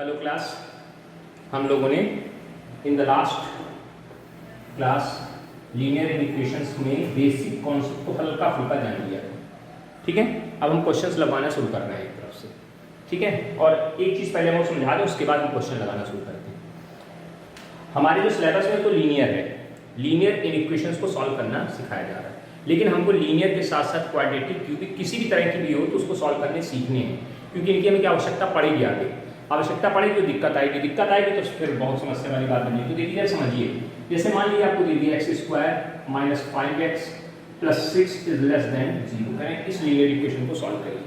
Hello class, हम लोगों ने in the last class linear equations में बेसिक कॉन्सेप्ट को हल्का फुल्का जान लिया। ठीक है, अब हम क्वेश्चंस लगाना शुरू कर रहे हैं एक तरफ से। ठीक है, और एक चीज़ पहले हम समझा दें, उसके बाद हम क्वेश्चन लगाना शुरू करते हैं। हमारे जो सिलेबस में तो लीनियर है, लीनियर इन इक्वेशंस को सॉल्व करना सिखाया जा रहा है, लेकिन हमको लीनियर के साथ साथ क्वाड्रेटिक, क्यूबिक किसी भी तरह की भी हो तो उसको सॉल्व करने सीखने हैं, क्योंकि इनकी हमें क्या आवश्यकता पड़ेगी, आगे आवश्यकता पड़ेगी तो दिक्कत आएगी तो फिर बहुत समस्या वाली बात बनेगी। तो देखिए समझिए, जैसे मान लीजिए आपको दे दिया x² minus 5x plus 6 is less than 0 करें, इस लीनियर इक्वेशन को सॉल्व करिए।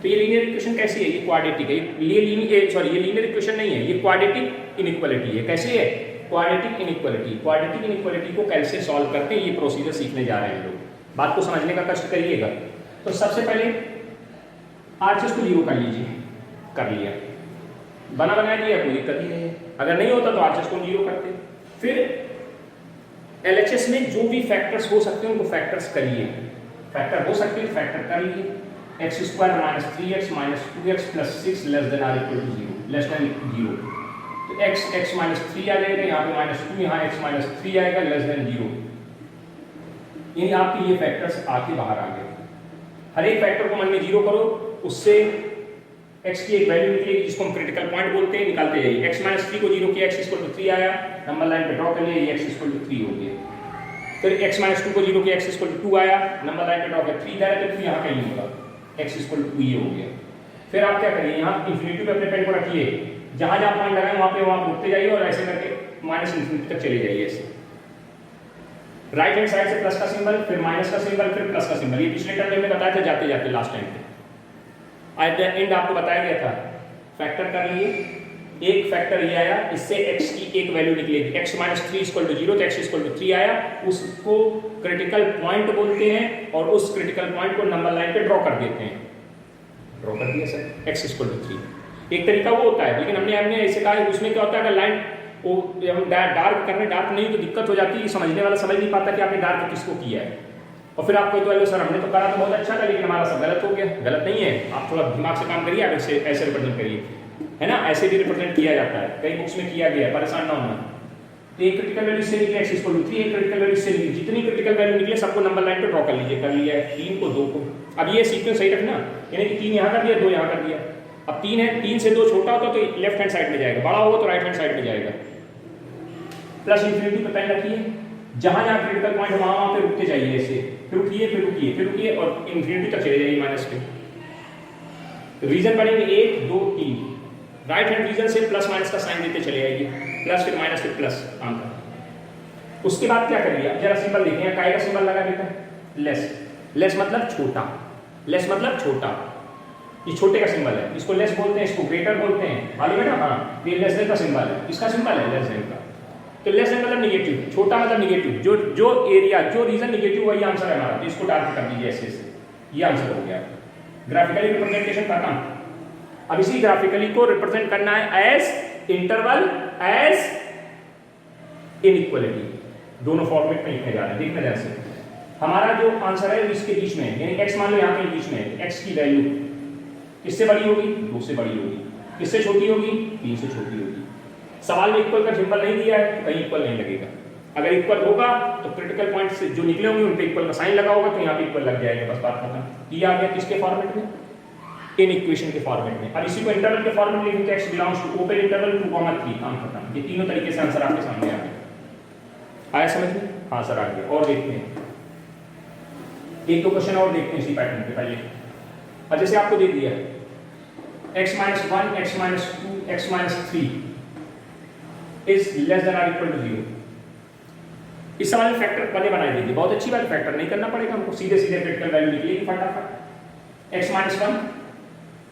तो ये लीनियर इक्वेशन कैसी है? ये क्वाड्रेटिक है, ये लीनियर इक्वेशन नहीं है, ये क्वाड्रेटिक इनइक्वालिटी है। कैसे है? Quadratic inequality. क्वाड्रेटिक इनइक्वालिटी को कैसे सॉल्व करते हैं, ये प्रोसीजर सीखने जा रहे हैं लोग। बात को समझने का कष्ट करिएगा। तो सबसे पहले आरएचएस को 0 कर लीजिए, कर लिया, बना दिया, कोई दिक्कत ही नहीं है। अगर नहीं होता तो आरएचएस को 0 करते। फिर एलएचएस में जो भी फैक्टर्स हो सकते हैं उनको फैक्टर्स करिए, फैक्टर हो सकते हैं फैक्टर कर लीजिए। x² minus 3x minus 2x plus 6 less than or equal to 0, less than 0। तो x माइनस 3 आ जाएगा, यहाँ पे माइनस 2, यहाँ x माइनस 3 आएगा, लेस देन 0। यानी आपके ये फैक्टर्स आके बाहर आ गए। हर एक फैक्टर को मन में 0 करो, उससे x की एक वैल्यू निकलेगी जिसको हम क्रिटिकल पॉइंट बोलते हैं, निकालते जाइए। x माइनस 3 को 0 किया, x इक्वल टू 3 आया, नंबर लाइन पे ड्रॉ कर लिया, ये x इक्वल टू 3 हो गया। फिर x माइनस 2 को 0 किया, x इक्वल टू 2 आया, नंबर लाइन पे ड्रॉ किया, 3 डायरेक्ट तो 2 यहाँ कहीं होगा, x इक्वल टू 2 ये हो गया। फिर आप क्या करिए, यहाँ इन्फिनिटी पे अपने पेन को रखिए, जहाँ जहाँ पॉइंट लगाए वहाँ पे वहाँ रुकते जाइए और ऐसे करके माइनस इन्फिनिटी तक चले जाइए। ऐसे राइट हैंड साइड से प्लस का सिंबल, फिर माइनस का सिंबल, फिर प्लस का सिंबल। ये पिछले टर्म में बताया था जाते जाते लास्ट टाइम पे। एट द एंड आपको बताया गया था, फैक्टर कर लिए, एक फैक्टर ये आया, इससे x की एक वैल्यू निकलेगी, x माइनस 3 इक्वल टू 0, तो x इक्वल टू 3 आया, उसको क्रिटिकल पॉइंट बोलते हैं और उस क्रिटिकल पॉइंट को नंबर लाइन पे ड्रॉ कर देते हैं। ड्रॉ कर दिया सर, x इक्वल टू 3। एक तरीका वो होता है, लेकिन हमने ऐसे कहा है उसमें क्या होता है, अगर लाइन वो डार्क करने, डार्क नहीं तो दिक्कत हो जाती है, समझने वाला समझ नहीं पाता कि आपने डार्क किसको किया है। और फिर आपको तो सर हमने तो करा तो बहुत अच्छा था, लेकिन हमारा सब गलत हो गया। गलत नहीं है, आप थोड़ा दिमाग से काम करिए, आप ऐसे रिप्रेजेंट करिए, है ना, ऐसे भी रिप्रेजेंट किया जाता है, कई बुक्स में किया गया है, परेशान ना होना। तो एक क्रिटिकल वैल्यू से निकले x इक्वल टू 3, एक क्रिटिकल वैल्यू से निकले, जितनी क्रिटिकल वैल्यू निकले सबको नंबर लाइन पे ड्रॉ कर लीजिए। कर लिया है, 3 को 2 को। अब ये सीक्वेंस सही रखना, यानी कि 3 यहाँ कर दिया, 2 यहाँ कर दिया। अब 3 है, 3 से 2 छोटा होता तो लेफ्ट हैंड साइड में जाएगा, बड़ा होगा तो राइट हैंड साइड में जाएगा। प्लस इन्फिनिटी पे पेन रखिए, जहां जहां क्रिटिकल पॉइंट है वहां पे रुकते जाइए, ऐसे फिर रुकिए, फिर रुकिए, फिर रुकिए और इन्फिनिटी तक चले जाइए माइनस पे। रीजन बनेंगे 1 2 3, राइट हैंड रीजन से प्लस माइनस का साइन देते चले जाइए, प्लस फिर माइनस फिर प्लस काम का। उसके बाद क्या करिए, अब जरा सिंबल देखिए, काय का सिंबल लगा बेटा, लेस। लेस मतलब छोटा, लेस मतलब छोटा, ये छोटे का सिंबल है, इसको लेस बोलते हैं, इसको ग्रेटर बोलते हैं, मालूम है ना। हाँ, ये लेस देन का सिंबल है, इसका सिंबल है लेस देन का। तो लेस देन मतलब निगेटिव, छोटा मतलब निगेटिव, जो एरिया, जो रीजन निगेटिव वही आंसर है हमारा। तो इसको डार्क कर दीजिए ऐसे ऐसे, ये आंसर हो गया। ग्राफिकली रिप्रेजेंटेशन खत्म। अब इसी ग्राफिकली को रिप्रेजेंट करना है एज इंटरवल, एज इनइक्वालिटी, दोनों फॉर्मेट में लिखने जा रहे हैं। देखना जैसे हमारा जो आंसर है इसके बीच में, यानी x मान लो यहाँ कहीं बीच में है, x की वैल्यू किससे बड़ी होगी? 2 से बड़ी होगी। किससे छोटी होगी? 3 से छोटी होगी। सवाल में इक्वल का सिंबल नहीं दिया है तो कहीं इक्वल नहीं लगेगा। अगर इक्वल होगा तो क्रिटिकल पॉइंट से जो निकले होंगे उन पे इक्वल का साइन लगा होगा, तो यहाँ पे इक्वल लग जाएगा, बस बात खत्म। ये आ गया किसके फॉर्मेट में? इन इक्वेशन के फॉर्मेट में। अब इसी को इंटरवल के फॉर्मेट में लिखेंगे, x belongs to open interval 2, 3, काम खत्म। ये तीनों तरीके से आंसर आपके सामने आ गया। आया समझ में? हाँ सर आ गया। और देखते हैं, एक दो क्वेश्चन और देखते हैं इसी पैटर्न पे पहले। अब जैसे आपको दे दिया x minus 1, x minus 2, x minus 3 is less than or equal to 0। इस सवाल में फैक्टर पहले बनाई देंगे, बहुत अच्छी बात, फैक्टर नहीं करना पड़ेगा हमको, सीधे सीधे क्रिटिकल वैल्यू निकलेगी फटाफट। x माइनस 1,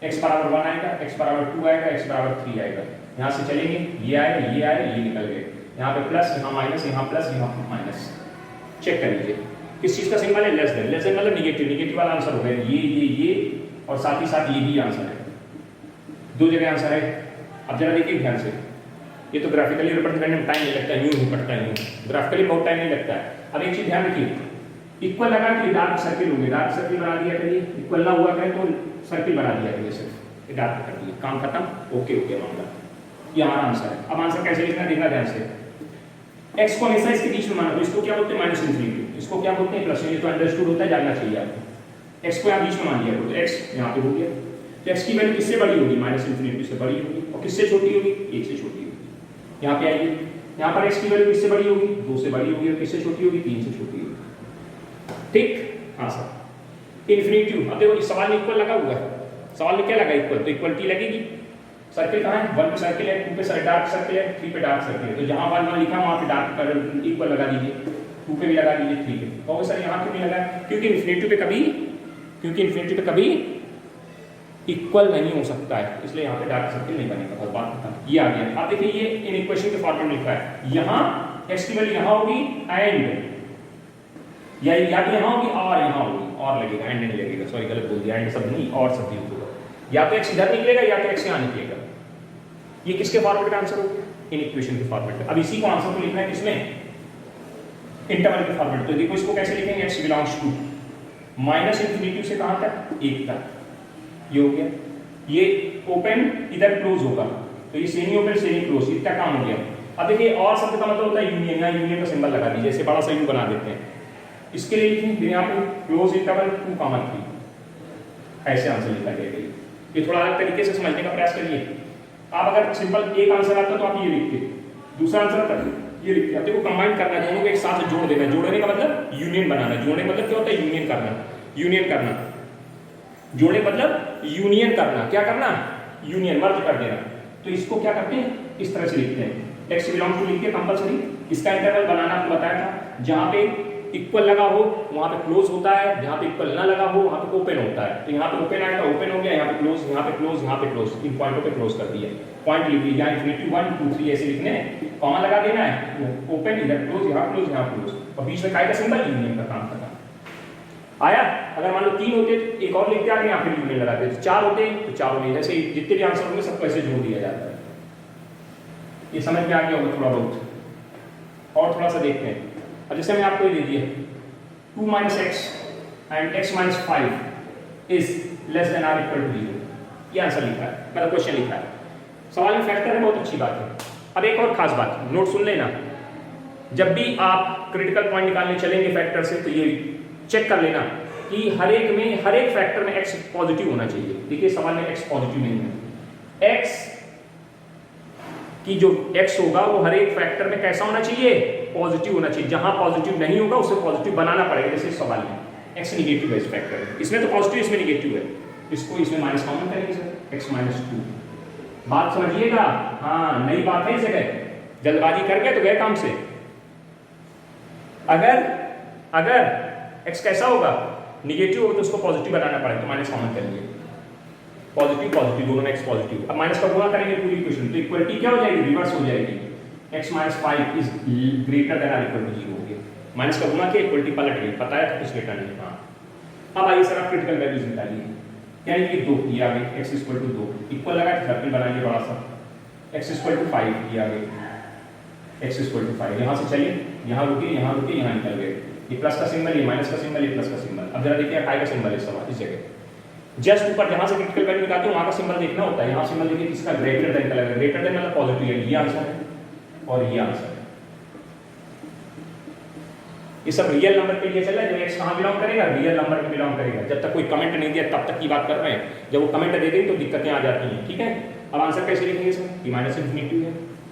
x बराबर 1 आएगा, x बराबर 2 आएगा, x बराबर 3 आएगा। यहाँ से चलेंगे, ये आए, ये निकल गए। यहाँ पे प्लस, यहाँ माइनस, यहाँ प्लस, यहाँ माइनस। चेक कर लीजिए किस चीज का सिंबल है? Less than. लेस देन मतलब निगेटिव, निगेटिव वाला आंसर हो गया ये और साथ ही साथ ये भी आंसर है, 2 जगह आंसर है। अब जरा देखिए ध्यान से, ये तो ग्राफिकली रिप्रेजेंट करने में टाइम नहीं लगता, यूं ही कटता है, यूं ग्राफिकली बहुत टाइम नहीं लगता है। अब एक चीज ध्यान रखिए, इक्वल लगा कि डार्क सर्किल होंगे, डार्क सर्किल बना दिया करिए, इक्वल ना हुआ करें तो सर्किल बना दिया करिए सिर्फ। ये डार्क कर दिए, काम खत्म, ओके ओके मामला। ये हमारा आंसर है। अब आंसर कैसे लिखना देखना ध्यान से। x को हमेशा इसके बीच में माना, तो इसको क्या बोलते हैं माइनस इन्फिनिटी, इसको क्या बोलते हैं प्लस, ये तो अंडरस्टूड होता है, जानना चाहिए आपको। x को यहाँ बीच में मान लिया तो x यहाँ पे हो गया, तो x की वैल्यू किससे बड़ी होगी, माइनस इन्फिनिटी से बड़ी होगी, और किससे छोटी होगी, 1 से छोटी होगी। यहाँ पे आइए, यहाँ पर x की वैल्यू किससे बड़ी होगी, 2 से बड़ी होगी, और किससे छोटी होगी, 3 से छोटी होगी। ठीक, हाँ सर। इन्फिनिटी, अब देखो इस सवाल में इक्वल लगा हुआ है, सवाल में क्या लगा इक्वल, तो इक्वलिटी लगेगी। सर्किल कहाँ है, 1 पे सर्किल है, 2 पे डार्क सर्किल है, 3 पे डार्क सर्किल है, तो जहाँ 1 1 लिखा वहाँ पे डार्क इक्वल लगा दीजिए, 2 पे भी लगा दीजिए, 3 पे। तो सर यहाँ क्यों नहीं लगा, क्योंकि इन्फिनिटी पे कभी इक्वल नहीं हो सकता है, इसलिए यहाँ पे डार्क सर्किल नहीं बनेगा, बस बात खत्म। ये आ गया। आप देखिए ये इन इक्वेशन के फॉर्मेट में लिखा है, यहाँ x की वैल्यू यहाँ होगी एंड, या यहाँ होगी और यहाँ होगी, और लगेगा एंड नहीं लगेगा, सॉरी गलत बोल दिया, एंड शब्द नहीं और शब्द यूज होगा, या तो x इधर निकलेगा या तो x यहाँ निकलेगा। ये किसके फॉर्मेट का आंसर होगा, इन इक्वेशन के फॉर्मेट में। अब इसी को आंसर को लिखना है किसमें, इंटरवल के फॉर्मेट। तो देखो इसको कैसे लिखेंगे, x belongs to minus infinity से कहां तक, 1 तक, ये हो गया। ये ओपन इधर क्लोज होगा, तो ये सेमी ओपन सेमी क्लोज, इतना काम हो गया। अब देखिए और शब्द का मतलब होता है यूनियन, यहाँ यूनियन का सिंबल लगा दीजिए, ऐसे बड़ा सा यू बना देते हैं, इसके लिए लिखें, फिर यहाँ पे क्लोज इंटरवल 2 कॉमा 3, ऐसे आंसर लिखा जाएगा। ये थोड़ा अलग तरीके से समझने का प्रयास करिए। आप अगर सिंपल एक आंसर आता तो आप ये लिखते, दूसरा आंसर आता ये लिखते। देखो कंबाइन करना, दोनों को एक साथ जोड़ देना, जोड़ने का मतलब यूनियन बनाना, जोड़ने का मतलब क्या होता है, यूनियन करना, यूनियन करना, जोड़ने का मतलब यूनियन करना, क्या करना, यूनियन, मर्ज कर देना। तो इसको क्या करते हैं, इस तरह से लिखते हैं, x बिलोंग्स टू लिखते हैं कंपलसरी। इसका इंटरवल बनाना आपको बताया था, जहां पे इक्वल लगा हो वहां पे क्लोज होता है, जहां पे इक्वल ना लगा हो वहां पे ओपन होता है। तो यहाँ पे ओपन आएगा, ओपन हो गया, यहाँ पे क्लोज, यहाँ पे क्लोज, यहाँ पे क्लोज, इन पॉइंटों पे क्लोज कर दिया, पॉइंट लिख दिया, इन्फिनिटी 1 2 3 ऐसे लिखने हैं, कॉमा लगा देना है, ओपन इधर क्लोज, यहाँ क्लोज, यहाँ क्लोज, और बीच में काय का सिंबल, यूनियन का काम करना। आया, अगर मान लो 3 होते तो एक और लिखते आगे, यहाँ पे यूनियन लगाते, तो 4 होते तो 4 होते, जैसे जितने भी आंसर होंगे सबको ऐसे जोड़ दिया जाता है। ये समझ में आ गया होगा थोड़ा बहुत, और थोड़ा सा देखते हैं। अब जैसे मैं आपको ये दे दिया 2 minus x and x minus 5 is less than or equal to 0, ये आंसर लिखा है, मतलब क्वेश्चन लिखा है। सवाल में फैक्टर है, बहुत अच्छी बात है। अब एक और खास बात, नोट सुन लेना, जब भी आप क्रिटिकल पॉइंट निकालने चलेंगे फैक्टर से, तो ये चेक कर लेना कि हर एक फैक्टर में x पॉजिटिव होना चाहिए। देखिए सवाल में x पॉजिटिव नहीं है, x की जो x होगा वो हर एक फैक्टर में कैसा होना चाहिए, पॉजिटिव होना चाहिए। जहां पॉजिटिव नहीं होगा उसे पॉजिटिव बनाना पड़ेगा। जैसे इस सवाल में x नेगेटिव है इस फैक्टर में, इसमें तो पॉजिटिव, इसमें नेगेटिव है, इसको इसमें माइनस कॉमन करेंगे सर, x माइनस 2। बात समझिएगा, हाँ नई बात है इस जगह, जल्दबाजी कर गए तो गए काम से। अगर x कैसा होगा, निगेटिव होगा, तो उसको पॉजिटिव बनाना पड़ेगा, तो माइनस कॉमन करेंगे, पॉजिटिव पॉजिटिव दोनों में x पॉजिटिव। अब माइनस का गुणा करेंगे पूरी इक्वेशन, तो इक्वलिटी क्या हो जाएगी, रिवर्स हो जाएगी, x minus 5 is greater then और इक्वल टू 0 हो गया। माइनस का गुणा किया, इक्वलिटी पलट गई, बताया था कुछ बेटा नहीं। हाँ अब आइए सर आप क्रिटिकल वैल्यूज निकालिए, क्या ये 2 ये आ गई, x इक्वल टू 2, इक्वल लगा सर्किल बनाइए बड़ा सा, x इक्वल टू 5 ये आ गई, x इक्वल टू 5, यहाँ से चलिए, यहाँ रुके, यहाँ निकल गए, ये प्लस का सिंबल, ये माइनस का सिंबल, ये प्लस का सिंबल। अब जरा देखिए काय का सिंबल है सवाल इस जगह, जस्ट ऊपर जहां से क्रिटिकल वैल्यू निकालते हो वहां का सिंबल देखना होता है। यहाँ सिंबल देखिए किसका, ग्रेटर देन का लगा, ग्रेटर देन मतलब पॉजिटिव है, ये आंसर है और ये आंसर है। ये सब रियल नंबर के लिए चल रहा है, जब x कहां बिलोंग करेगा, रियल नंबर में बिलोंग करेगा। जब तक कोई कमेंट नहीं दिया तब तक की बात कर रहे हैं, जब वो कमेंट दे देंगे तो दिक्कतें आ जाती हैं। ठीक है, अब आंसर कैसे लिखेंगे सर, कि माइनस इन्फिनिटी है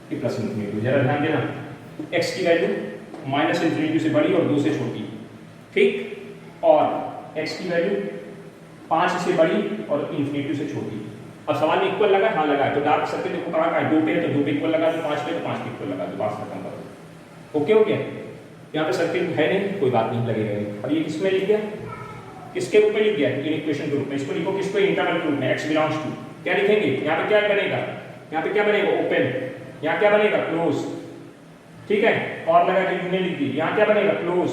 कि प्लस इन्फिनिटी, जरा ध्यान देना, x की वैल्यू माइनस इन्फिनिटी से बड़ी और 2 से छोटी, ठीक, और x की वैल्यू 5 से बड़ी और इन्फिनिटी से छोटी। अब सवाल में इक्वल लगा, हाँ लगा, तो डार्क सर्किल देखो कहाँ का है, 2 पे है तो 2 पे इक्वल लगा दो, 5 पे तो 5 पे इक्वल लगा दो, बात खत्म करो। ओके हो गया, यहाँ पे सर्किल है नहीं, कोई बात नहीं, लगेगा नहीं। अब ये किसमें लिख गया, किसके रूप में लिख गया, इन इक्वेशन के रूप में। इसको लिखो किसको, इंटरवल के रूप में, x बिलोंग्स टू, क्या लिखेंगे, यहाँ पे क्या बनेगा, यहाँ पे क्या बनेगा, ओपन, यहाँ क्या बनेगा, क्लोज, ठीक है, और लगा के यूनियन लिख दी, यहाँ क्या बनेगा, क्लोज,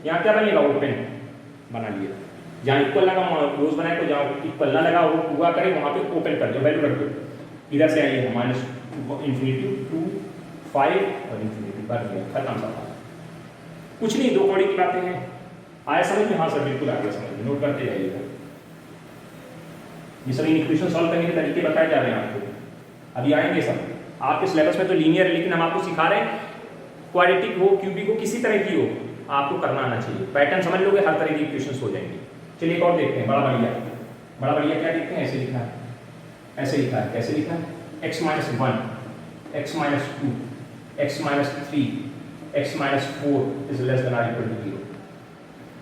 यहाँ क्या बनेगा, ओपन, बना लिया। जहाँ इक्वल लगा वहाँ क्लोज बनाए, तो जहाँ इक्वल ना लगा हुआ करे वहाँ पे ओपन कर दो, वैल्यू रख दो। इधर से आइए माइनस इन्फिनिटी 2 5 और इन्फिनिटी कर दिया, खत्म सवाल। कुछ नहीं, 2 कौड़ी की बातें हैं। आया समझ में, हाँ सर बिल्कुल आ गया समझ में, नोट करते जाइएगा। ये सब इक्वेशन सॉल्व करने के तरीके बताए जा रहे हैं आपको, अभी आएंगे सब। आपके सिलेबस में तो लीनियर है, लेकिन हम आपको सिखा रहे हैं क्वाड्रेटिक हो, क्यूबिक हो, किसी तरह की हो, आपको करना आना चाहिए। पैटर्न समझ लोगे, हर तरह की इक्वेशंस हो जाएंगे। चलिए एक और देखते हैं, बड़ा बढ़िया क्या देखते हैं। ऐसे लिखा है, ऐसे लिखा है, कैसे लिखा है, x minus 1, x minus 2, x minus 3, x minus 4 is less than or equal to 0।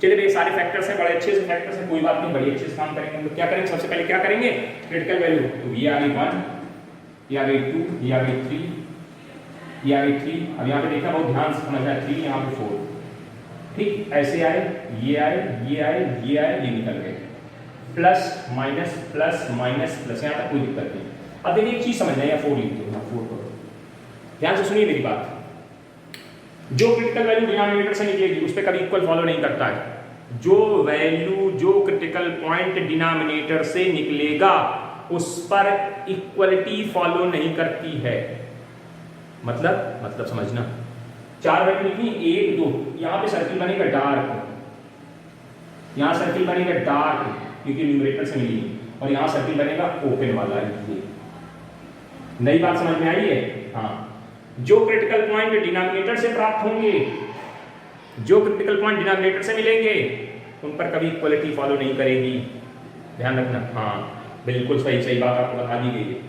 चलिए भाई, सारे फैक्टर्स हैं, बड़े अच्छे से फैक्टर्स हैं, कोई बात नहीं, बड़ी अच्छे से काम करेंगे। हम लोग क्या करेंगे, सबसे पहले क्या करेंगे, क्रिटिकल वैल्यू। तो ये आ गई 1, ये आ गई 2, ये आ गई 3, ये आ गई 3। अब यहाँ पे देखना बहुत ध्यान से समझना है, 3 यहाँ पे 4, ठीक, ऐसे आए, ये आए, ये आए, ये आए, ये निकल गए, plus minus plus minus plus, यहाँ तक कोई दिक्कत नहीं। अब देखिए एक चीज समझना है, या 4 लिखते हो, 4 करो, ध्यान से सुनिए मेरी बात। जो क्रिटिकल वैल्यू डिनोमिनेटर से निकलेगी उस पर कभी इक्वल फॉलो नहीं करता है। जो वैल्यू, जो क्रिटिकल पॉइंट डिनोमिनेटर से निकलेगा उस पर इक्वलिटी फॉलो नहीं करती है। मतलब समझना, 4 वैल्यू लिखी, 1 2, यहाँ पे सर्किल बनेगा डार्क, यहाँ सर्किल बनेगा डार्क क्योंकि न्यूमरेटर से मिली, और यहाँ सर्किल बनेगा ओपन वाला। ये नई बात समझ में आई है? हाँ, जो क्रिटिकल पॉइंट डिनोमिनेटर से प्राप्त होंगे, जो क्रिटिकल पॉइंट डिनोमिनेटर से मिलेंगे, उन पर कभी इक्वलिटी फॉलो नहीं करेगी, ध्यान रखना। हाँ बिल्कुल सही बात आपको बता दी गई है,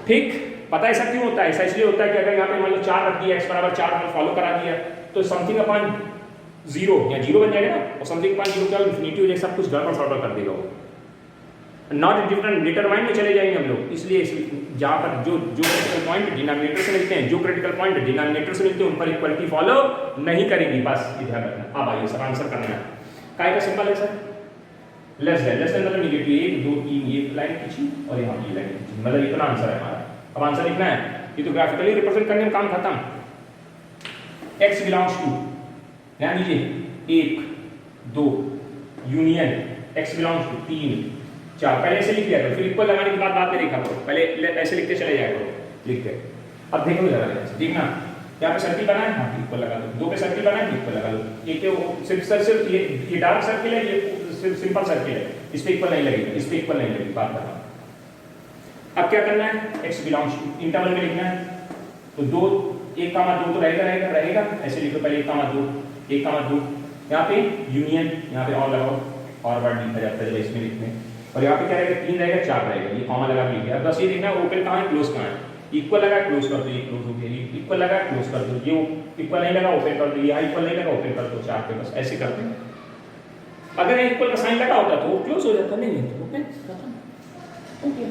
ठीक। पता है ऐसा क्यों होता है? ऐसा इसलिए होता है कि अगर यहाँ पे मान लो 4 रख दिया, x बराबर 4 फॉलो करा दिया, तो समथिंग अपॉन 0 या 0 बन जाएगा ना, और समथिंग अपॉन 0 क्या इन्फिनिटी हो जाएगा, सब कुछ गड़बड़ सॉर्ट कर देगा वो, नॉट डिटरमाइंड में चले जाएंगे हम लोग। इसलिए जहाँ पर जो क्रिटिकल पॉइंट डिनोमिनेटर से मिलते हैं, जो क्रिटिकल पॉइंट डिनोमिनेटर से मिलते हैं, उन पर इक्वलिटी फॉलो नहीं करेगी, बस ये ध्यान रखना। अब आइए सर आंसर करना है। काय का सिंबल है सर, लेस देन मतलब नेगेटिव, 1 2 3 ये लाइन खींची और यहाँ ये लाइन खींची, मतलब इतना आंसर है हमारा। अब आंसर लिखना है, ये तो ग्राफिकली रिप्रेजेंट करने में काम खत्म। x बिलोंग्स टू, ध्यान दीजिए, 1 2 यूनियन x बिलोंग्स टू 3 4, पहले ऐसे लिख दिया करो, फिर इक्वल लगाने के बाद बात में लिखा करो, पहले ऐसे लिखते चले जाया करो, लिख के। अब देखो जरा, देखना यहाँ पे सर्किल बना है, हाँ इक्वल लगा दो, 2 पे सर्किल बना है, इक्वल लगा दो। एक सिर्फ ये डार्क सर्किल है, ये सिंपल सर्किल है, इस पे इक्वल नहीं लगेगी, इस पे इक्वल नहीं लगेगी, बात कर रहा हूँ। अब क्या करना है, x बिलोंग्स टू इंटरवल में लिखना है, तो 2 1 2 तो रहेगा, ऐसे लिखो पहले 1 2, यहाँ पे यूनियन, यहाँ पे और लगाओ, और वर्ड लिखा जाता है इसमें लिखने, और यहाँ पे क्या रहेगा, 3 रहेगा 4 रहेगा, ये कॉमा लगा के लिखा है। बस ये देखना है ओपन कहाँ है, क्लोज कहाँ है, इक्वल लगा क्लोज कर दो, ये क्लोज हो गया, इक्वल लगा क्लोज कर दो, ये इक्वल नहीं लगा ओपन कर दो, यहाँ इक्वल नहीं लगा ओपन कर दो, 4 पे बस ऐसे करते हैं। अगर इक्वल का साइन लगा होता तो क्लोज हो जाता, नहीं तो ओपन खत्म हो गया।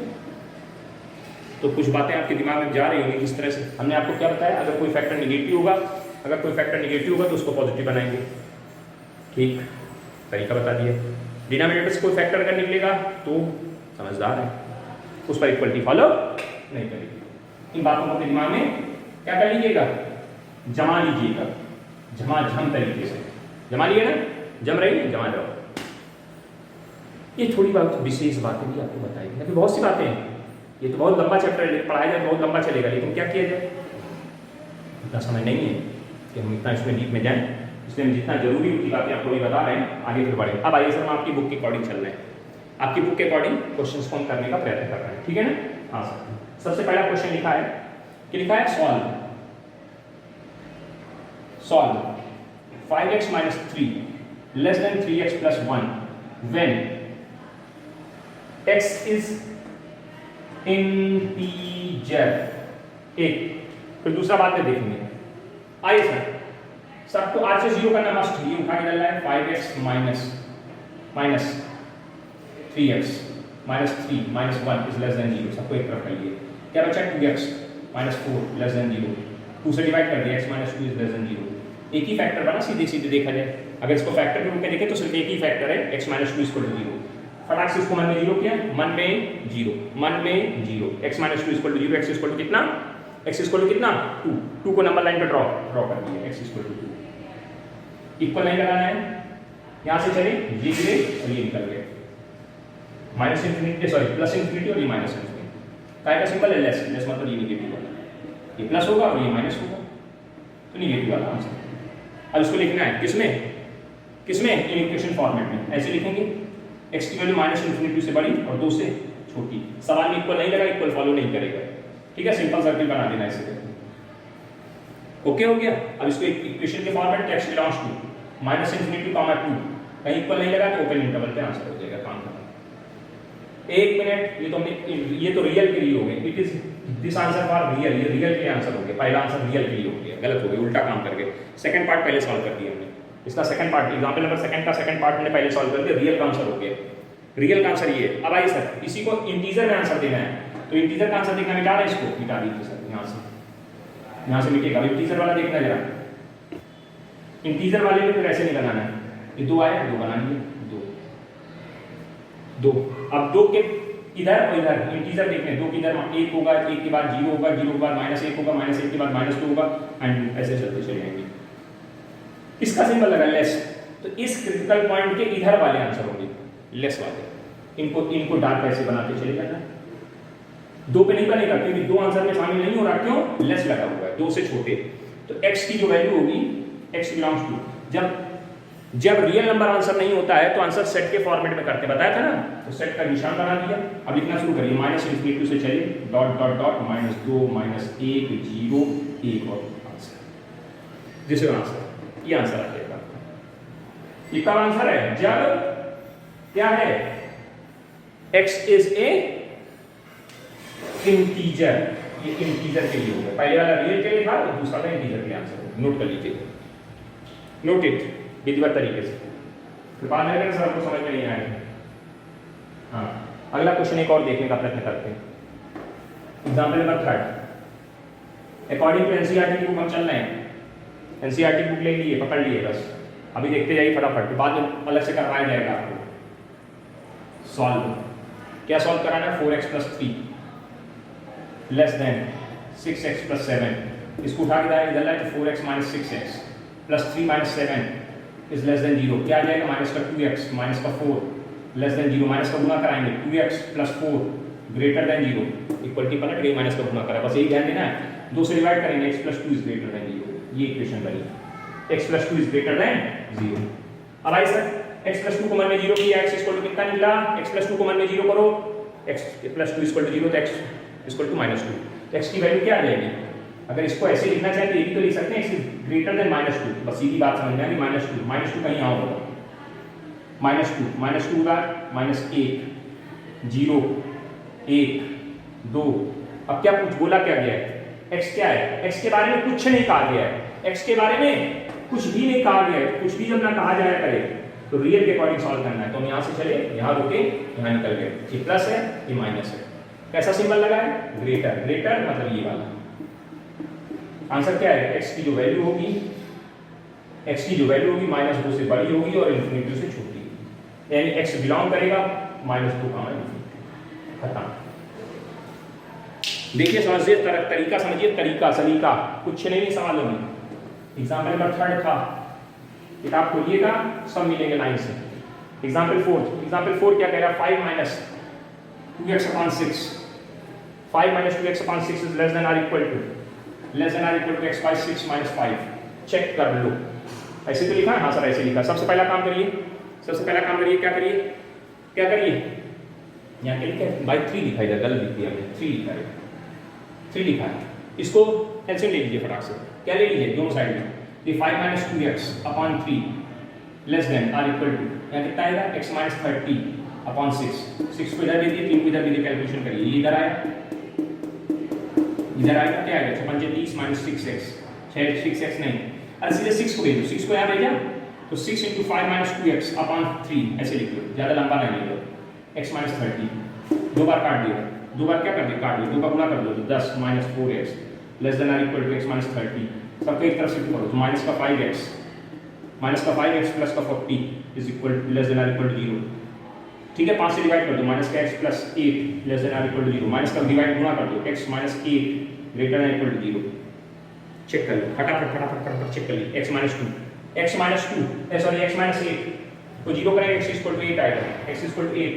तो कुछ बातें आपके दिमाग में जा रही होंगी किस तरह से। हमने आपको क्या बताया, अगर कोई फैक्टर निगेटिव होगा, तो उसको पॉजिटिव बनाएंगे, ठीक, तरीका बता दिया। डिनोमिनेटर से कोई फैक्टर अगर निकलेगा तो समझदार है, उस पर इक्वलिटी फॉलो नहीं करेगी। इन बातों को अपने दिमाग में क्या कर लीजिएगा, जमा लीजिएगा, झमाझम तरीके से जमा लिए ना, जम रही है, जमा जाओ। ये थोड़ी बात विशेष बातें भी आपको बताएंगे, अभी बहुत सी बातें हैं, ये तो बहुत लंबा चैप्टर है, पढ़ाया जाए बहुत लंबा चलेगा, लेकिन क्या किया जाए, इतना समय नहीं है कि हम इतना इसमें डीप में जाएं, इसलिए हम जितना जरूरी उतनी बातें आपको भी बता रहे हैं, आगे फिर बढ़े। अब आइए सर, हम आपकी बुक के अकॉर्डिंग चल रहे हैं, आपकी बुक के अकॉर्डिंग क्वेश्चन फॉर्म करने का प्रयत्न कर रहे हैं, ठीक है ना। हाँ सर, सबसे पहला क्वेश्चन लिखा है कि लिखा है solve 5x minus 3 less than 3x plus 1 when x is integer। एक, फिर दूसरा बात में देखेंगे। आइए सर, सबको आर से 0 करना मस्ट, ये उठा के डालना है, 5x minus 3x minus 3 minus 1 is less than 0, सबको एक तरफ कर लिए। क्या बचा, 2x minus 4 less than 0, 2 से डिवाइड कर दिया, x minus 2 is less than 0। एक ही फैक्टर बना, सीधे सीधे देखा जाए, अगर इसको फैक्टर के रूप में देखें तो सिर्फ एक ही फैक्टर है, x minus 2 equal to 0। फटाक से इसको मन में 0 किया, मन में 0, x minus 2 equal to 0, x equal to कितना, x equal to कितना, 2, 2 को नंबर लाइन पे ड्रॉ कर दिया, x equal to 2। इक्वल नहीं लगाना है, यहाँ से चले, ये गिरे और ये निकल गए, minus infinity, sorry plus infinity और ये माइनस इंफिनिटी। काय का सिंबल है लेस, लेस मतलब ये निगेटिव वाला, ये प्लस होगा और ये माइनस होगा, तो निगेटिव वाला आंसर। अब इसको लिखना है किसमें, इन इक्वेशन फॉर्मेट में, ऐसे लिखेंगे एक्स की वैल्यू माइनस इन्फिनिटी से बड़ी और 2 से छोटी। सवाल में इक्वल नहीं लगा, इक्वल फॉलो नहीं करेगा। ठीक है, सिंपल सर्किल बना देना इसे। ओके हो गया। अब इसको एक इक्वेशन के फॉर्मेट में x belongs to minus infinity comma 2, कहीं इक्वल नहीं लगा तो ओपन इंटरवल पे आंसर हो जाएगा, काम खत्म। 1 मिनट, ये तो हमने, ये तो रियल के लिए हो गए। It is this answer for real, ये रियल के लिए आंसर हो गया। पहला आंसर रियल के लिए हो गया, गलत हो गया, उल्टा काम कर गए। सेकंड पार्ट पहले सॉल्व कर दिया हमने, इसका second part, example number second का सेकंड पार्ट हमने पहले सॉल्व कर दिया, रियल का आंसर हो गया। रियल का आंसर ये। अब आइए सर, इसी को इंटीजर में आंसर देना है, तो इंटीजर का आंसर देखना, मिटा रहे इसको, मिटा दीजिए सर, यहाँ से मिटेगा। इंटीजर वाला देखना जरा, इंटीजर वाले में फिर ऐसे नहीं बनाना है, ये 2 आया, 2 बना लिए, 2 अब 2 के इधर और इधर इंटीजर देखने, 2 के इधर 1 होगा, 1 के बाद 0 होगा, 0 के बाद -1 होगा, -1 के बाद -2 होगा, एंड ऐसे चलते चले जाएंगे। इसका सिंबल लगा लेस, तो इस क्रिटिकल पॉइंट के इधर वाले आंसर होंगे लेस वाले। इनको डार्क ऐसे बनाते चले जाना। 2 पे नहीं बनेगा क्योंकि 2 आंसर में शामिल नहीं हो रहा, क्यों? लेस लगा हुआ है, 2 से छोटे। तो x की जो वैल्यू होगी, x बिलोंग्स टू, जब रियल नंबर आंसर नहीं होता है तो आंसर सेट के फॉर्मेट में करते, बताया था ना, तो सेट का निशान बना दिया। अब लिखना शुरू करिए, माइनस इन्फिनिटी से चलिए, डॉट डॉट डॉट, -2 -1 0 1 और आंसर, दिस इज आंसर। ये आंसर आ जाएगा। ये कब आंसर है? जब क्या है, x इज ए इंटीजर। ये इंटीजर के लिए होगा, पहले वाला रियल के लिए था, और दूसरा वाला इंटीजर के लिए आंसर। नोट कर लीजिए, नोट इट विधिवत तरीके से। कृपा नहीं सर, आपको समझ में नहीं आएगा। हाँ, अगला क्वेश्चन एक और देखने का प्रयत्न करते हैं। Example number 3, according to NCERT book हम चल रहे हैं। एनसीईआरटी बुक ले लिए, पकड़ लिए, बस अभी देखते जाइए फटाफट, बाद में अलग से करवाया जाएगा आपको। सॉल्व, क्या सॉल्व कराना है? 4x + 3 less than 6x + 7। इसको उठा के दाएं इधर लाए तो 4x - 6x + 3 - 7 is less than 0। क्या आ जाएगा? -2x -4 less than 0। माइनस का गुना कराएंगे, 2x + 4 ग्रेटर देन 0। इक्वलिटी पलट गई, माइनस का गुना करा, बस यही ध्यान देना है। 2 से डिवाइड करेंगे, x + 2 इज ग्रेटर देन 0। ये इक्वेशन बनी, x + 2 इज ग्रेटर देन 0। अब आई सर, x + 2 को मन में 0 किया, x इक्वल टू कितना निकला? x + 2 को मन में 0 करो, x + 2 इक्वल टू 0, तो x इक्वल टू -2। तो x की वैल्यू क्या आ जाएगी? अगर इसको ऐसे लिखना चाहे तो ये भी तो लिख सकते हैं, x इज ग्रेटर देन -2। बस सीधी बात समझ में आ गई, -2 कहीं यहाँ होगा, -2 का -1 0 1 2। अब क्या कुछ बोला, क्या गया है? x क्या है? x के बारे में कुछ नहीं कहा गया है, x के बारे में कुछ भी नहीं कहा गया है। कुछ भी जब ना कहा जाया करे तो रियल के अकॉर्डिंग सॉल्व करना है। तो हम यहाँ से चले, यहाँ रुके, यहाँ निकल गए, ये प्लस है, ये माइनस है। कैसा सिंबल लगा है? ग्रेटर। ग्रेटर मतलब ये वाला। आंसर क्या है? x की जो वैल्यू होगी, -2 से बड़ी होगी और इन्फिनिटी से छोटी, यानी x बिलोंग करेगा -2 का इन्फिनिटी। खत्म। देखिए, समझिए, तरीका समझिए, सलीका कुछ नहीं सवालों में। एग्जाम्पल नंबर 3 था, किताब खोलिएगा, सब मिलेंगे लाइन से। एग्जाम्पल 4 क्या कह रहा है? 5 - 2x/6 5 - 2x/6 is less than or equal to x/6 - 5। Check कर लो, ऐसे तो लिखा है। हाँ सर, ऐसे लिखा। सबसे पहला काम करिए, क्या करिए? यहाँ क्या लिखा है? बाई 3 लिखा है, इधर गलत लिख दिया हमने, 3 लिखा है। इसको एलसीएम ले लीजिए फटाक से। क्या ले लीजिए? दोनों साइड में। ये 5 - 2x/3 less than or equal to, यहाँ कितना आएगा? x - 30/6। 6 को इधर दे दिए, 3 को इधर दे दिए, कैलकुलेशन करिए। ये इधर आया, क्या आएगा? 6 × 30 - 6x, 6x नहीं, अरे सीधे 6 को भेजो, 6 को यहाँ भेजा तो 6 × 5 - 2x/3 ऐसे लिख लो, ज़्यादा लंबा नहीं लिखो। x - 30 दो बार काट दिया, दो बार क्या कर दिया? काट दिया, 2 का गुना कर दो तो 10 - 4x less than or equal to x - 30। सबको एक तरफ शिफ्ट करो तो माइनस का 5x प्लस का 40 is equal to less than or equal to 0। ठीक है, 5 से डिवाइड कर दो, माइनस का x plus 8 less than or equal to 0। Minus का डिवाइड गुना कर दो, x - 8 greater than equal to 0। Check कर लो, फटाफट चेक कर लीजिए। x - 8 को 0 करेंगे, x इक्वल टू 8 आएगा। x इक्वल टू 8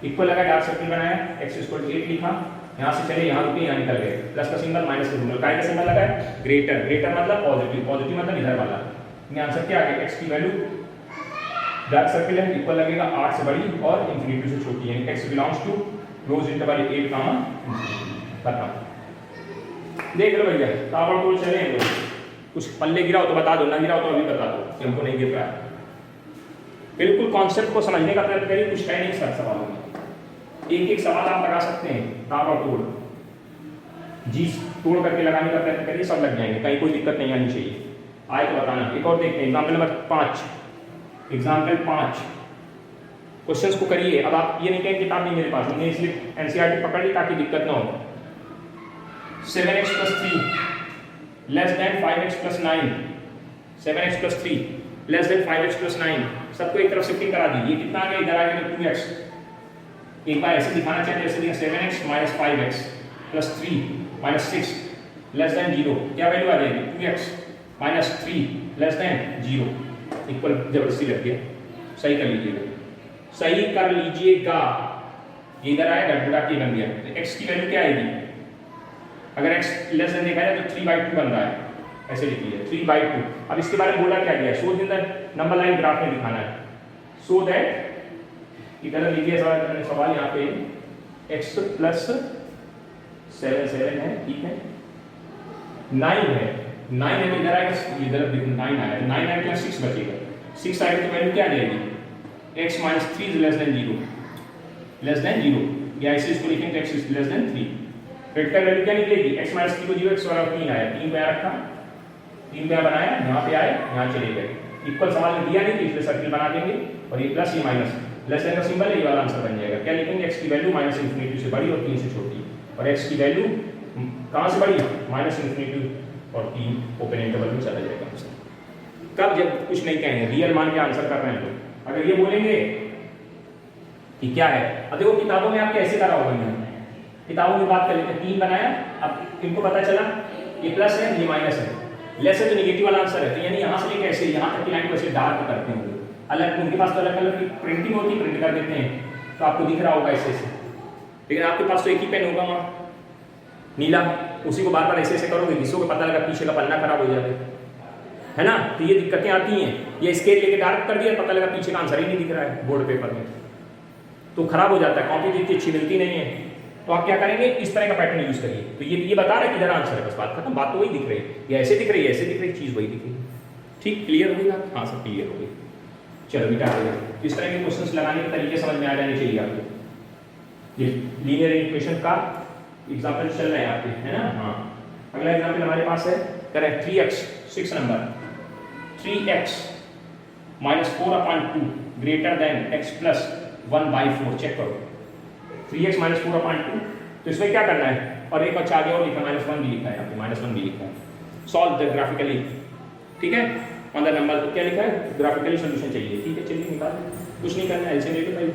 इक्वल लगा, डार्क सर्किल बनाया, x इक्वल टू 8 लिखा, यहाँ से चले, यहाँ रुके, यहाँ निकल गए। प्लस का सिंबल, माइनस का सिंबल, काय का सिंबल लगा है? ग्रेटर। ग्रेटर मतलब पॉजिटिव, पॉजिटिव मतलब इधर वाला। ये आंसर क्या आ गया? x की वैल्यू डार्क सर्किल है इक्वल लगेगा 8 से बड़ी और इन्फिनिटी से छोटी, यानी x belongs to close interval 8 comma खत्म। देख लो भैया ताबड़तोड़ चले हम लोग, कुछ पल्ले गिरा हो तो बता दो, ना गिरा हो तो अभी बता दो कि हमको नहीं गिर रहा है। बिल्कुल कॉन्सेप्ट को समझने का प्रयत्न करिए, कुछ है नहीं सर सवालों में, एक एक सवाल आप लगा सकते हैं, ताबड़तोड़ जी तोड़ करके लगाने का प्रयत्न करिए, सब लग जाएंगे, कहीं कोई दिक्कत नहीं आनी चाहिए। आए तो बताना। एक और देखते हैं एग्जाम्पल नंबर 5, एग्जाम्पल 5 क्वेश्चंस को करिए। अब आप ये नहीं कहें किताब नहीं मेरे पास, हमने इसलिए एनसीईआरटी पकड़ ली ताकि दिक्कत ना हो। 7x + 3 less than 5x + 9, 7x + 3 less than 5x + 9, सबको एक तरफ शिफ्टिंग करा दी। ये कितना आ गया, इधर आ गया 2x। एक बार ऐसे दिखाना चाहिए जैसे दिया 7x - 5x + 3 - 6 लेस देन 0, क्या वैल्यू आ जाएगी 2x - 3 लेस देन 0 इक्वल, जबरदस्ती लग गया, सही कर लीजिएगा, सही कर लीजिएगा। ये इधर आएगा गुणा के बन गया, तो x की वैल्यू क्या आएगी, अगर x लेस देन देखा जाए तो 3/2 बन रहा है, ऐसे लिख लीजिए 3/2। अब इसके बारे में बोला क्या गया, show in the number line graph में दिखाना है, सो दैट इधर लिखिए सवाल यहाँ पे x + 7 है, ठीक है, 9 है, 9 है तो इधर आएगा, इधर 9 आया, 9 आएगा क्या 6 बचेगा, 6 आएगा तो वैल्यू क्या आ जाएगी, x - 3 less than 0, less than 0, या ऐसे इसको लिखेंगे x less than 3। Vector value क्या निकलेगी, x - 3 को 0, x वाला 3 आया, 3 पे रखा, 3 पे बनाया, यहाँ पे आए, यहाँ चले गए, इक्वल सवाल में दिया नहीं तो इसलिए सर्किल बना देंगे, और ये प्लस ये माइनस, लेस देन का सिंबल है, ये वाला आंसर बन जाएगा। क्या लिखेंगे, x की वैल्यू -∞ से बड़ी और 3 से छोटी, और x की वैल्यू कहाँ से बड़ी, -∞ और 3 ओपन इंटरवल में चला जाएगा। तब जब कुछ नहीं कहेंगे, रियल मान के आंसर कर रहे हैं लोग, अगर ये बोलेंगे कि क्या है, अब देखो किताबों में आप कैसे करा होगा, किताबों में बात कर लेते हैं, 3 बनाया, अब इनको पता चला ये प्लस है ये माइनस है, लेस है तो निगेटिव वाला आंसर है, तो यानी यहाँ से लेके ऐसे यहाँ तक की लाइन को ऐसे डार्क करते हैं, अलग उनके पास तो अलग कलर की प्रिंटिंग होती है, प्रिंट कर देते हैं तो आपको दिख रहा होगा ऐसे ऐसे, लेकिन आपके पास तो एक ही पेन होगा वहाँ नीला, उसी को बार बार ऐसे ऐसे करोगे, किसी को पता लगा पीछे का पन्ना खराब हो जाए, है ना, तो ये दिक्कतें आती हैं। ये स्केल लेके डार्क कर दिया, पता लगा पीछे का आंसर ही नहीं दिख रहा है बोर्ड पेपर में, तो खराब हो जाता है, कॉपी जितनी अच्छी मिलती नहीं है। तो आप क्या करेंगे, इस तरह का पैटर्न यूज करिए, तो ये बता रहा है कि इधर आंसर है, बस बात खत्म, बात तो वही दिख रही है, ये ऐसे दिख रही है, ऐसे दिख रही है, चीज वही दिख रही है। ठीक, क्लियर हो गई बात, हाँ सब क्लियर हो गई। चलो बेटा इस तरह के क्वेश्चंस लगाने के तरीके समझ में आ जाने चाहिए आपको। ये लीनियर इक्वेशन का एग्जाम्पल चल रहे हैं आपके, है ना। हाँ, अगला एग्जाम्पल हमारे पास है, करें 3x 6 number, 3x - 4/2 greater than x + 1/4, check करो 3x - 4/2, तो इसमें क्या करना है, और एक अच्छा आगे और लिखा -1 भी लिखा है, यहाँ पे -1 भी लिखा है, सॉल्व द ग्राफिकली, ठीक है, ऑन द नंबर क्या लिखा है, ग्राफिकली सोल्यूशन चाहिए, ठीक है, चलिए निकाल, कुछ नहीं करना है, एलसीएम ले लो पहले।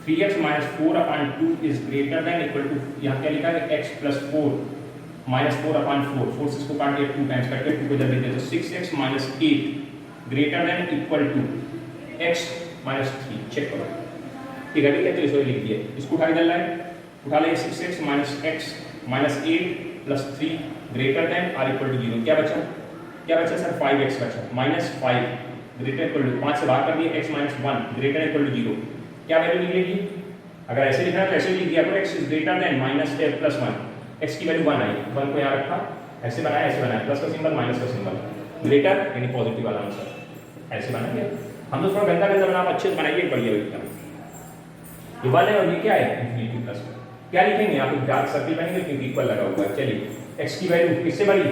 3x - 4/2 is greater than equal to, यहाँ क्या लिखा है x + 4 - 4/4, 4 से इसको काट दिया 2 टाइम्स करके 2 को जब लिख दिया तो 6x - 8 greater than equal to x - 3, check करो, ठीक है, ठीक है, तो इसको लिख दिया, इसको उठा के डालना है, उठा लेंगे 6x - x - 8 + 3 greater than r = 0, क्या बचा, क्या बचा सर, 5x बचा, -5 ग्रेटर इक्वल टू 5 से बाहर कर दिया, x - 1 ग्रेटर इक्वल टू 0, क्या वैल्यू निकलेगी, अगर ऐसे लिखना है तो ऐसे लिख दिया करो, x is greater then -1, x की वैल्यू 1 आई, 1 को यहाँ रखा, ऐसे बनाया, ऐसे बनाया, प्लस का सिंबल माइनस का सिंबल, ग्रेटर यानी पॉजिटिव वाला आंसर, ऐसे बना दिया। हम तो थोड़ा गंदा गंदा बना, आप अच्छे से बनाइए, बढ़िया एकदम, ये 1 है और ये क्या है इन्फिनिटी प्लस, क्या लिखेंगे यहाँ पे डार्क सर्किल बनेंगे क्योंकि इक्वल लगा हुआ है। चलिए x की वैल्यू किससे बड़ी,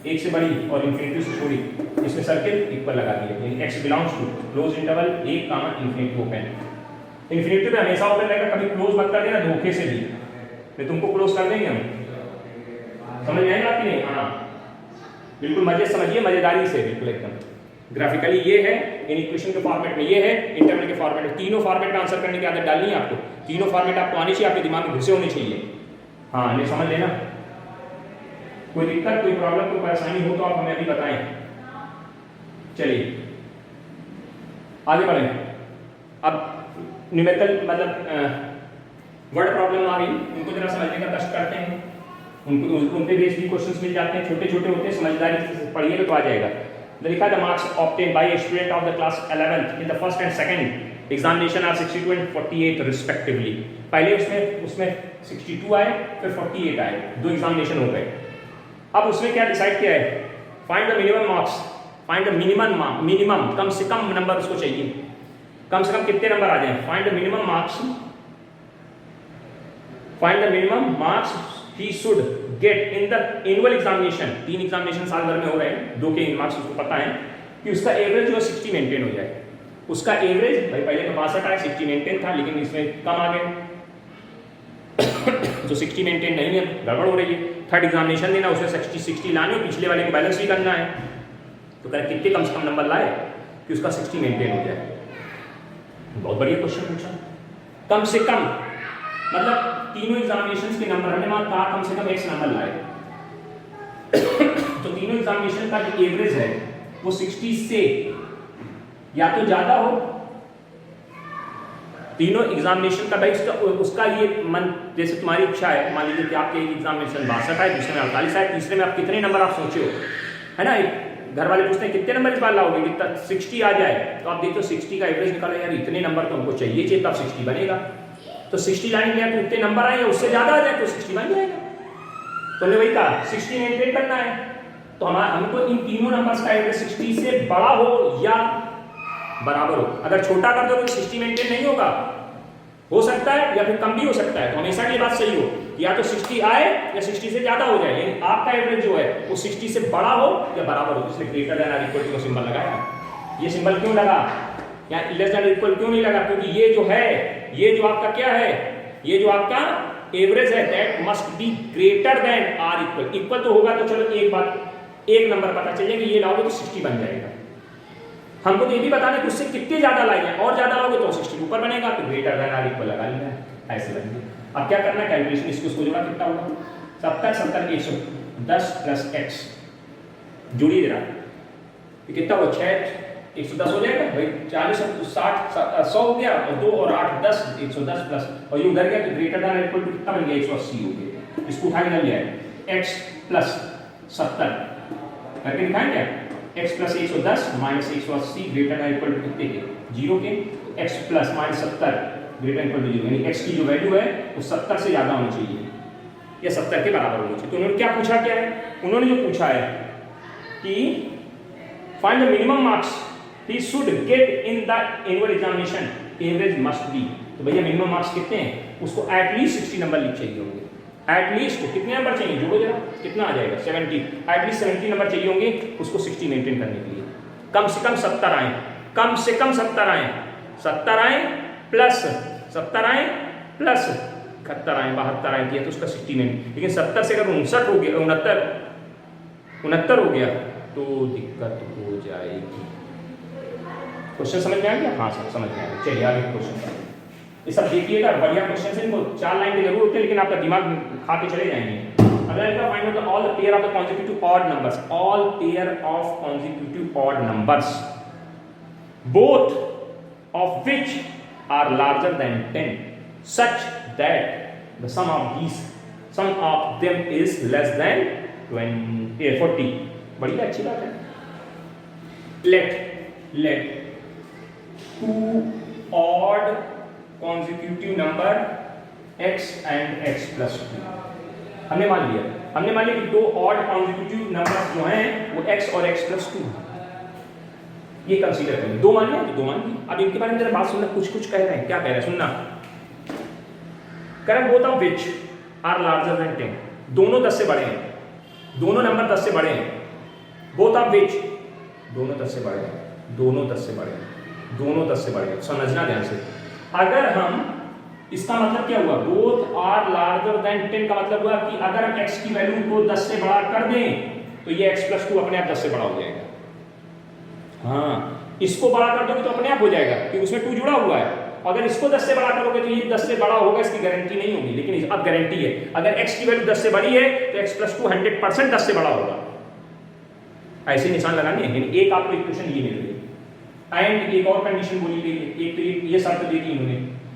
1 से बड़ी और इन्फिनिटी से छोटी, इसमें सर्किल इक्वल लगा दिए, यानी x belongs to close interval 1 comma infinity open, infinity पे हमेशा ओपन रहेगा, कभी क्लोज मत कर देना धोखे से भी, मैं तुमको क्लोज कर देंगे हम, समझ में आएगा कि नहीं, हाँ बिल्कुल मजे समझिए, मजेदारी से बिल्कुल एकदम ग्राफिकली। ये है इन इक्वेशन के फॉर्मेट में, ये है इंटरवल के फॉर्मेट में, तीनों फॉर्मेट में आंसर करने की आदत डालनी है आपको, तीनों फॉर्मेट आपको आनी चाहिए, आपके दिमाग में घुसे होने चाहिए, हाँ नहीं समझ लेना। कोई दिक्कत, कोई प्रॉब्लम, कोई परेशानी हो तो आप हमें अभी बताएं। चलिए आगे बढ़ें, अब न्यूमेरिकल मतलब वर्ड प्रॉब्लम आ गई, उनको जरा समझने का कष्ट करते हैं, उनको उन पे बेस्ड भी क्वेश्चंस मिल जाते हैं, छोटे छोटे होते हैं, समझदारी से पढ़िएगा तो आ जाएगा। लिखा the marks obtain by a student of the class 11th in the first and second examination are 62 and 48 respectively. पहले उसमें 62 आए, फिर 48 आए, दो एग्जामिनेशन हो गए। अब उसमें क्या डिसाइड किया है, find the minimum marks, find the minimum कम से कम नंबर उसको चाहिए, कम से कम कितने नंबर आ जाए, find the minimum marks, find the minimum marks he should get in the annual examination. 3 examination साल भर में हो रहे हैं, 2 के मार्क्स उसको पता है कि उसका एवरेज जो 60 मेंटेन हो जाए। उसका एवरेज भाई पहले तो 62 आया, 60 मेंटेन था, लेकिन इसमें कम आ गए तो 60 मेंटेन नहीं है, गड़बड़ हो रही है। थर्ड एग्जामिनेशन देना, उसमें 60 लाने, पिछले वाले को बैलेंस भी करना है, तो कह कितने कम से कम नंबर लाए कि उसका 60 मेंटेन हो जाए। बहुत बढ़िया क्वेश्चन पूछा। कम से कम मतलब तीनों एग्जामिनेशंस के नंबर हमने वहां कहा कम से कम x नंबर लाए तो तीनों एग्जामिनेशन का जो एवरेज है वो 60 से या तो ज्यादा हो, तीनों एग्जामिनेशन का भाई उसका ये मन, जैसे तुम्हारी इच्छा है, मान लीजिए कि आपके एक एग्जामिनेशन 62 है, दूसरे में 48 है, तीसरे में आप कितने नंबर आप सोचे हो, है ना। घर वाले पूछते हैं कितने नंबर इस बार लाओगे, कितना 60 आ जाए, तो आप देखो 60 का एवरेज निकालो, यार इतने नंबर तो हमको चाहिए तब 60 बनेगा। तो 60 लाने के लिए तो इतने नंबर आए, उससे ज्यादा आ जाए तो 60 बन जाएगा। तो हमने वही कहा 60 मेंटेन करना है, तो हमको इन तीनों नंबर्स का एवरेज 60 से बड़ा हो या बराबर हो। अगर छोटा कर दो तो 60 मेंटेन नहीं होगा, हो सकता है या फिर कम भी हो सकता है। तो हमेशा की बात सही हो, या तो 60 आए या 60 से ज्यादा हो जाए, यानी आपका एवरेज जो है वो 60 से बड़ा हो या बराबर हो। इसलिए ग्रेटर देन और इक्वल टू का सिंबल लगाया। ये सिंबल क्यों लगा, यहाँ लेस देन इक्वल क्यों नहीं लगा, क्योंकि ये जो है, ये जो आपका क्या है, ये जो आपका एवरेज है that must be greater than or equal. Equal तो होगा तो चलो एक बात, एक नंबर पता चलेगा कि ये लाओगे तो 60 बन जाएगा। हमको तो ये भी बताना कि उससे कितने ज्यादा लाएंगे, और ज्यादा लाओगे तो 60 ऊपर बनेगा, तो ग्रेटर देन आर इक्वल लगा लेना है, ऐसे बनेगा। अब क्या करना है, कैलकुलेशन इसको जोड़ा कितना होगा, 70 110 प्लस x जोड़िए जरा, कितना हुआ 6 110 हो जाएगा भाई, 40 60 100 हो गया, और 2 और 8 10 110 प्लस, और ये उधर गया तो ग्रेटर देन इक्वल टू कितना बन गया 180 हो गया। इसको उठा के डाल लिया है x प्लस 70 करके दिखाएंगे, x plus 110 minus 180 greater than equal to कितने के 0 के, x plus minus 70 greater than equal to 0, यानी x की जो वैल्यू है वो 70 से ज्यादा होनी चाहिए या 70 के बराबर होनी चाहिए। तो उन्होंने क्या पूछा, क्या है, उन्होंने जो पूछा है कि find the minimum marks he should get in the annual examination, average must be। तो भैया मिनिमम मार्क्स कितने हैं, उसको एटलीस्ट 60 नंबर लिख चाहिए होंगे। एटलीस्ट कितने नंबर चाहिए, जोड़ो जरा कितना आ जाएगा 70, एटलीस्ट 70 नंबर चाहिए होंगे उसको 60 मेंटेन करने के लिए। कम से कम 70 आए, कम से कम 70 आए, 70 आए प्लस 70 आए प्लस 71 आए, 72 आए किया तो उसका 60 मेंटेन। लेकिन 70 से अगर 59 हो गया, 69 हो गया तो दिक्कत हो जाएगी। क्वेश्चन समझ में आ गया, हाँ सर समझ में आ गया। चलिए आगे क्वेश्चन, ये सब देखिएगा, बढ़िया क्वेश्चन है, इनको 4 लाइन के जरूर होते हैं लेकिन आपका दिमाग खा के चले जाएंगे। अगला इनका find out all the pair of the consecutive odd numbers, all pair of consecutive odd numbers both of which are larger than 10 such that the sum of them is less than 40। बढ़िया अच्छी बात है। Let two odd consecutive number x and x plus 2 हमने मान लिया कि 2 odd consecutive numbers जो हैं वो x और x plus 2 ये कंसीडर करेंगे। 2 मान लिया तो 2 मान लिया। अब इनके बारे में जरा बात सुनना, कुछ कह रहे हैं, क्या कह रहे हैं सुनना। कह रहे both of which are larger than 10, दोनों 10 से बड़े हैं, दोनों नंबर 10 से बड़े हैं। बोथ ऑफ व्हिच, दोनों 10 से बड़े हैं, दोनों 10 से बड़े हैं, दोनों 10 से बड़े हैं। समझना ध्यान से, अगर हम इसका मतलब क्या हुआ, बोथ आर लार्जर देन 10 का मतलब हुआ कि अगर हम x की वैल्यू को 10 से बड़ा कर दें तो ये x प्लस 2 अपने आप 10 से बड़ा हो जाएगा। हाँ, इसको बड़ा कर दोगे तो अपने आप हो जाएगा क्योंकि उसमें 2 जुड़ा हुआ है। अगर इसको 10 से बड़ा करोगे तो ये 10 से बड़ा होगा, इसकी गारंटी नहीं होगी, लेकिन अब गारंटी है। अगर x की वैल्यू 10 से बड़ी है तो x प्लस 2 100% 10 से बड़ा होगा। ऐसे निशान लगाने हैं, एक आपको इक्वेशन ये मिल गई। एंड एक और कंडीशन बोली गई है, एक तो ये शर्त दी थी इन्होंने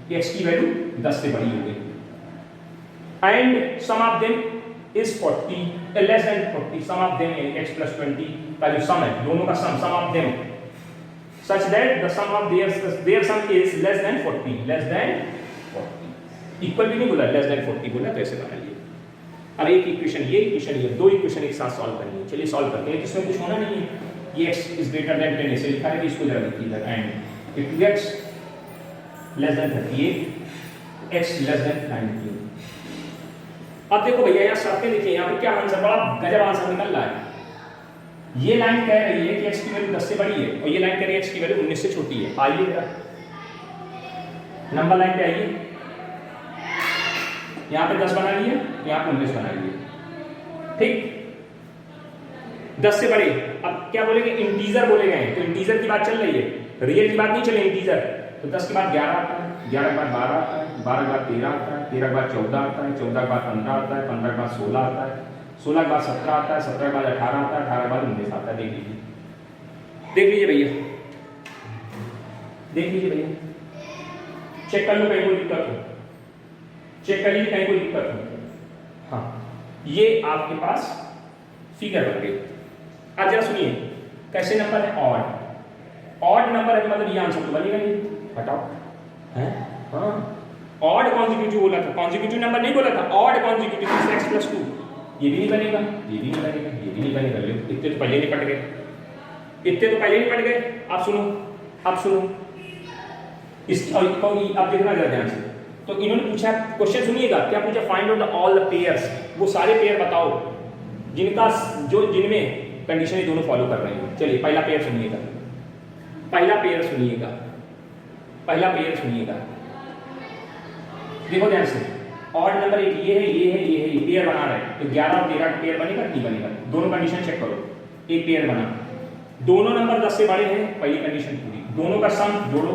कि x की वैल्यू 10 से बड़ी हो गई। And sum of them is 40 less than 40, sum of them x plus 20 का जो सम है, दोनों का sum of them such that the sum of their sum is less than 40, equal भी नहीं बोला, लेस देन 40 बोला, तो ऐसे बना लिए। अब एक इक्वेशन ये दो इक्वेशन एक साथ सॉल्व करनी है। चलिए सॉल्व करते हैं। इसमें कुछ होना नहीं है, ये x इज ग्रेटर देन 10 ऐसे लिखा है, इसको जरा लिखिए इधर, and if x less than 38 x less than 19। अब देखो भैया यहाँ शर्तें लिखिए, यहाँ पे क्या आंसर, बड़ा गजब आंसर निकल रहा है। ये लाइन कह रही है कि x की वैल्यू 10 से बड़ी है और ये लाइन कह रही है x की वैल्यू 19 से छोटी है। आइए जरा नंबर लाइन पे आइए, यहाँ पे 10 बना लिए, यहाँ पे 19 बना लिए, ठीक, 10 से बड़े। अब क्या बोलेंगे, इंटीजर बोले गए हैं, तो इंटीजर की बात चल रही है, रियल की बात नहीं चले, इंटीजर। तो 10 के बाद 11 आता है, 11 के बाद 12 आता है, 12 के बाद 13 आता है, 13 के बाद 14 आता है, 14 के बाद 15 आता है, 15 के बाद 16 आता है, 16 के बाद 17 आता है, 17 के बाद 18 आता है, 18 के बाद 19 आता है। देख लीजिए भैया, देख लीजिए भैया, चेक कर लो कहीं कोई दिक्कत हो, चेक कर लीजिए कहीं कोई दिक्कत हो। हाँ, ये आपके पास फिगर बन गई। अब जरा सुनिए, कैसे नंबर है, ऑड नंबर है, मतलब ये आंसर तो बनेगा नहीं, हटाओ हैं। हाँ, ऑड कॉन्जिक्यूटिव बोला था, कॉन्जिक्यूटिव नंबर नहीं बोला था, ऑड कॉन्जिक्यूटिव x + 2, ये भी नहीं बनेगा, ये भी नहीं बनेगा, ये भी नहीं बनेगा। इतने तो पहले निपट गए, इतने तो पहले निपट गए। आप सुनो, आप सुनो इस, और आप देखना जरा ध्यान से। तो इन्होंने पूछा, क्वेश्चन सुनिएगा, क्या पूछा, find out all the pairs, वो सारे पेयर बताओ जिनमें कंडीशन ये दोनों फॉलो कर रहे हैं। चलिए पहला पेयर सुनिएगा, पहला पेयर सुनिएगा, पहला पेयर सुनिएगा, देखो ध्यान से। ऑड नंबर एक ये है, ये है, ये है, ये पेयर बना रहे हैं, तो 11 और 13 पेयर बनेगा नहीं बनेगा, दोनों कंडीशन चेक करो। एक पेयर बना, दोनों नंबर 10 से बड़े हैं, पहली कंडीशन पूरी, दोनों का सम जोड़ो,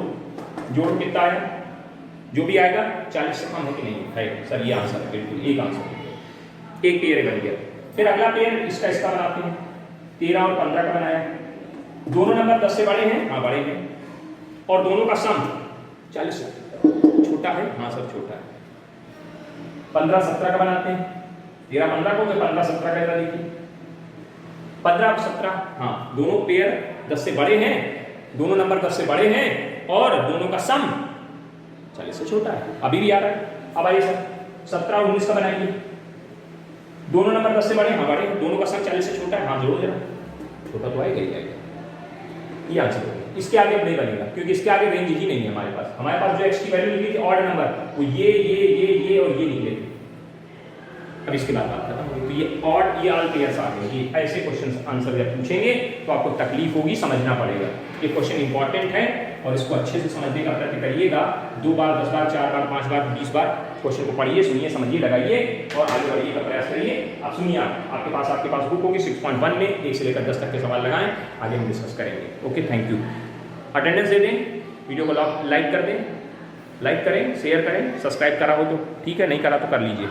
जोड़ो कितना आया, जो भी आएगा 40 से कम है कि नहीं है, सर ये आंसर है, बिल्कुल एक आंसर, एक पेयर बन गया। फिर अगला पेयर इसका बनाते हैं, 13 और 15 का बनाया, दोनों नंबर 10 से बड़े हैं, हाँ बड़े हैं, और दोनों का सम 40 से छोटा है, हाँ सर छोटा है। 15 17 का बनाते हैं, 13 15 को, 15 17 का देखिए, 15 17, हाँ दोनों पेयर 10 से बड़े हैं, दोनों नंबर 10 से बड़े हैं, और दोनों का सम 40 से छोटा है, अभी भी आ रहा है। अब आइए सर 17 और 19 का बनाएंगे, दोनों नंबर 10 से बड़े, हाँ बड़े, दोनों का सम 40 से छोटा है, हाँ जोड़ो जरा, छोटा तो आएगा ही आएगा, ये आंसर होगा। इसके आगे नहीं बनेगा, क्योंकि इसके आगे रेंज ही नहीं है हमारे पास। हमारे पास जो x की वैल्यू निकली थी ऑड नंबर, वो ये और ये निकले थे। अब इसके बाद बात खत्म होगी। तो ये ऑड, ये ऑल पेयर्स आ गए। ये ऐसे क्वेश्चन आंसर जब पूछेंगे तो आपको तकलीफ होगी, समझना पड़ेगा। ये क्वेश्चन इंपॉर्टेंट है और इसको अच्छे से समझने का प्रयत्न करिएगा। 2 बार, 10 बार, 4 बार, 5 बार, 20 बार क्वेश्चन को पढ़िए, सुनिए, समझिए, लगाइए और आगे बढ़िए का प्रयास करिए। आप सुनिए, आपके पास बुक होगी 6.1 में 1 से लेकर 10 तक के सवाल लगाएं, आगे हम डिस्कस करेंगे। Okay, thank you. अटेंडेंस दे दें, वीडियो को लाइक कर दें, लाइक करें, शेयर करें, सब्सक्राइब करा हो तो ठीक है, नहीं करा तो कर लीजिए।